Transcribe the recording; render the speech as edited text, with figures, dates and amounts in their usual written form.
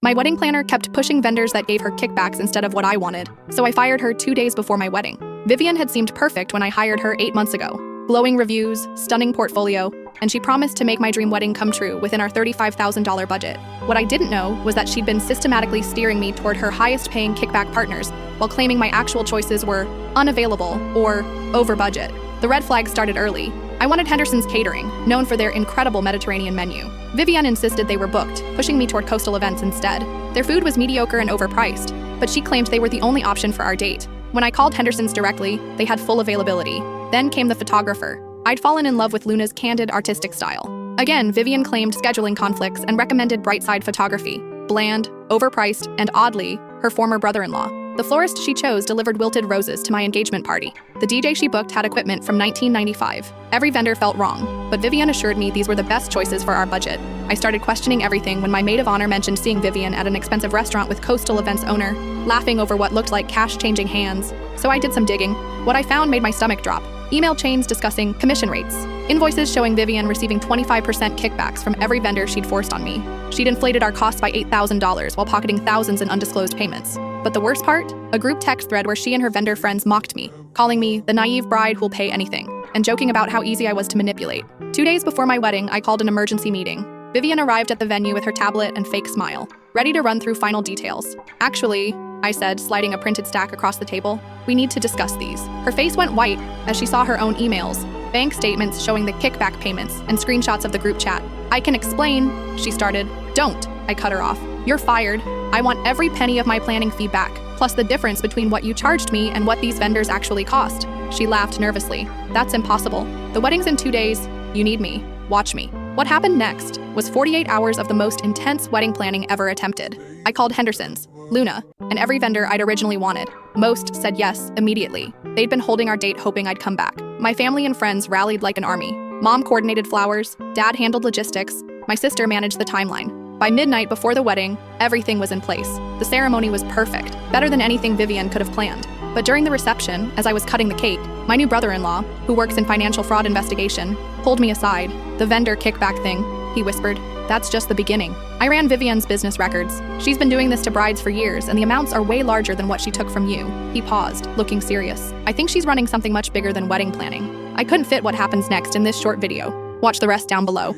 My wedding planner kept pushing vendors that gave her kickbacks instead of what I wanted, so I fired her 2 days before my wedding. Vivian had seemed perfect when I hired her 8 months ago. Glowing reviews, stunning portfolio, and she promised to make my dream wedding come true within our $35,000 budget. What I didn't know was that she'd been systematically steering me toward her highest-paying kickback partners, while claiming my actual choices were unavailable or over budget. The red flags started early. I wanted Henderson's Catering, known for their incredible Mediterranean menu. Vivian insisted they were booked, pushing me toward coastal events instead. Their food was mediocre and overpriced, but she claimed they were the only option for our date. When I called Henderson's directly, they had full availability. Then came the photographer. I'd fallen in love with Luna's candid, artistic style. Again, Vivian claimed scheduling conflicts and recommended Brightside photography. Bland, overpriced, and oddly, her former brother-in-law. The florist she chose delivered wilted roses to my engagement party. The DJ she booked had equipment from 1995. Every vendor felt wrong, but Vivian assured me these were the best choices for our budget. I started questioning everything when my maid of honor mentioned seeing Vivian at an expensive restaurant with coastal events owner, laughing over what looked like cash changing hands. So I did some digging. What I found made my stomach drop. Email chains discussing commission rates. Invoices showing Vivian receiving 25% kickbacks from every vendor she'd forced on me. She'd inflated our costs by $8,000 while pocketing thousands in undisclosed payments. But the worst part? A group text thread where she and her vendor friends mocked me, calling me the naive bride who'll pay anything, and joking about how easy I was to manipulate. 2 days before my wedding, I called an emergency meeting. Vivian arrived at the venue with her tablet and fake smile, ready to run through final details. Actually, I said, sliding a printed stack across the table, we need to discuss these. Her face went white as she saw her own emails, bank statements showing the kickback payments, and screenshots of the group chat. I can explain, she started. Don't, I cut her off. You're fired. I want every penny of my planning fee back, plus the difference between what you charged me and what these vendors actually cost. She laughed nervously. That's impossible. The wedding's in 2 days. You need me. Watch me. What happened next was 48 hours of the most intense wedding planning ever attempted. I called Henderson's, Luna, and every vendor I'd originally wanted. Most said yes immediately. They'd been holding our date hoping I'd come back. My family and friends rallied like an army. Mom coordinated flowers, Dad handled logistics, my sister managed the timeline. By midnight before the wedding, everything was in place. The ceremony was perfect, better than anything Vivian could have planned. But during the reception, as I was cutting the cake, my new brother-in-law, who works in financial fraud investigation, pulled me aside. The vendor kickback thing, he whispered. That's just the beginning. I ran Vivian's business records. She's been doing this to brides for years, and the amounts are way larger than what she took from you. He paused, looking serious. I think she's running something much bigger than wedding planning. I couldn't fit what happens next in this short video. Watch the rest down below.